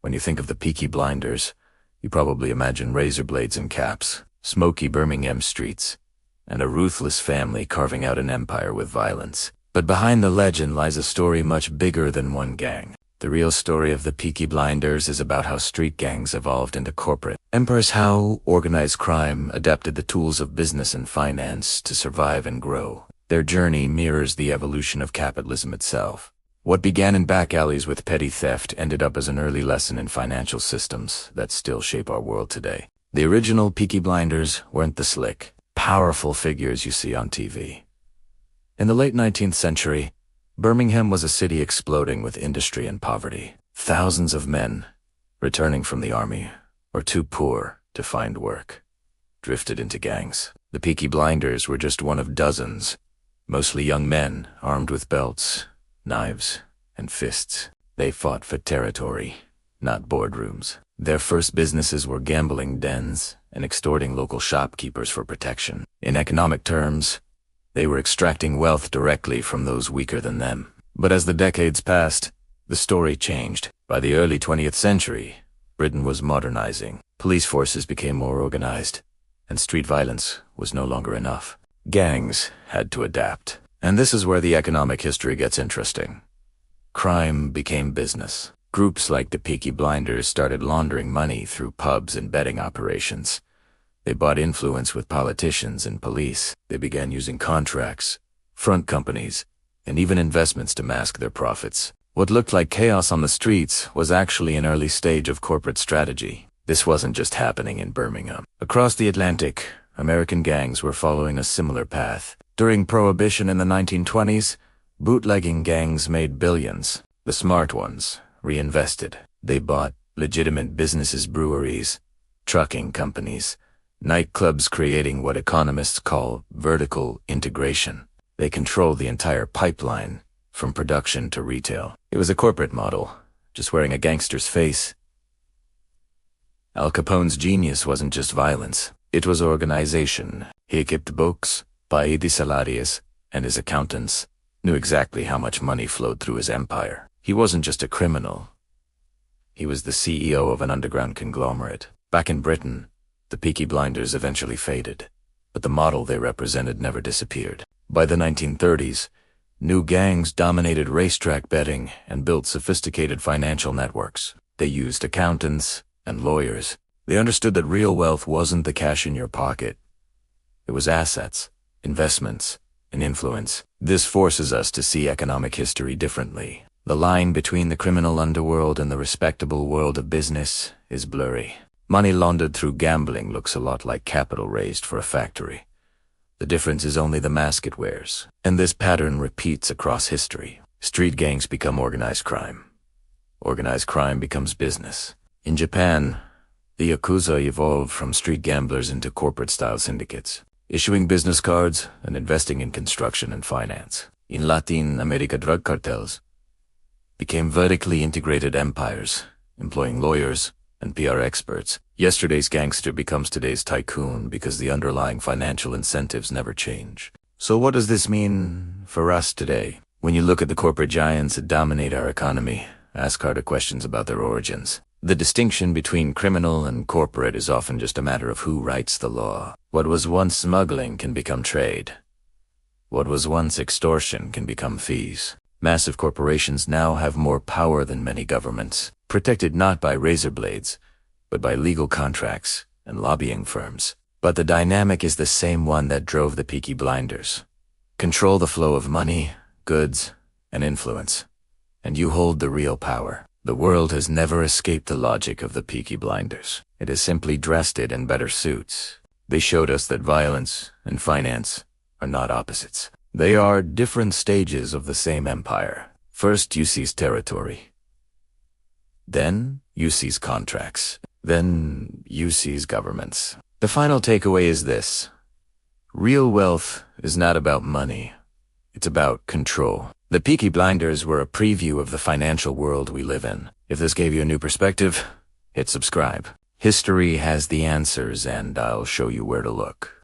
When you think of the Peaky Blinders, you probably imagine razor blades and caps, smoky Birmingham streets, and a ruthless family carving out an empire with violence. But behind the legend lies a story much bigger than one gang. The real story of the Peaky Blinders is about how street gangs evolved into corporate empires, how organized crime adapted the tools of business and finance to survive and grow. Their journey mirrors the evolution of capitalism itself. What began in back alleys with petty theft ended up as an early lesson in financial systems that still shape our world today. The original Peaky Blinders weren't the slick, powerful figures you see on TV. In the late 19th century, Birmingham was a city exploding with industry and poverty. Thousands of men, returning from the army or too poor to find work, drifted into gangs. The Peaky Blinders were just one of dozens, mostly young men armed with belts, knives, and fists. They fought for territory, not boardrooms. Their first businesses were gambling dens and extorting local shopkeepers for protection. In economic terms, they were extracting wealth directly from those weaker than them. But as the decades passed, the story changed. By the early 20th century, Britain was modernizing. Police forces became more organized, and street violence was no longer enough. Gangs had to adapt. And this is where the economic history gets interesting. Crime became business. Groups like the Peaky Blinders started laundering money through pubs and betting operations. They bought influence with politicians and police. They began using contracts, front companies, and even investments to mask their profits. What looked like chaos on the streets was actually an early stage of corporate strategy. This wasn't just happening in Birmingham. Across the Atlantic, American gangs were following a similar path. During Prohibition in the 1920s, bootlegging gangs made billions. The smart ones reinvested. They bought legitimate businesses, breweries, trucking companies, nightclubs, creating what economists call vertical integration. They controlled the entire pipeline, from production to retail. It was a corporate model, just wearing a gangster's face. Al Capone's genius wasn't just violence, it was organization. He kept books, paid the salaries, and his accountants knew exactly how much money flowed through his empire. He wasn't just a criminal. He was the CEO of an underground conglomerate. Back in Britain, the Peaky Blinders eventually faded, but the model they represented never disappeared. By the 1930s, new gangs dominated racetrack betting and built sophisticated financial networks. They used accountants and lawyers. They understood that real wealth wasn't the cash in your pocket. It was assets, investments, and influence. This forces us to see economic history differently. The line between the criminal underworld and the respectable world of business is blurry. Money laundered through gambling looks a lot like capital raised for a factory. The difference is only the mask it wears. And this pattern repeats across history. Street gangs become organized crime. Organized crime becomes business. In Japan, the Yakuza evolved from street gamblers into corporate-style syndicates, issuing business cards and investing in construction and finance. In Latin America, drug cartels became vertically integrated empires, employing lawyers and PR experts. Yesterday's gangster becomes today's tycoon because the underlying financial incentives never change. So what does this mean for us today? When you look at the corporate giants that dominate our economy, ask harder questions about their origins. The distinction between criminal and corporate is often just a matter of who writes the law. What was once smuggling can become trade. What was once extortion can become fees. Massive corporations now have more power than many governments, protected not by razor blades, but by legal contracts and lobbying firms. But the dynamic is the same one that drove the Peaky Blinders. Control the flow of money, goods, and influence, and you hold the real power. The world has never escaped the logic of the Peaky Blinders. It has simply dressed it in better suits. They showed us that violence and finance are not opposites. They are different stages of the same empire. First, you seize territory. Then, you seize contracts. Then, you seize governments. The final takeaway is this. Real wealth is not about money. It's about control. The Peaky Blinders were a preview of the financial world we live in. If this gave you a new perspective, hit subscribe. History has the answers, and I'll show you where to look.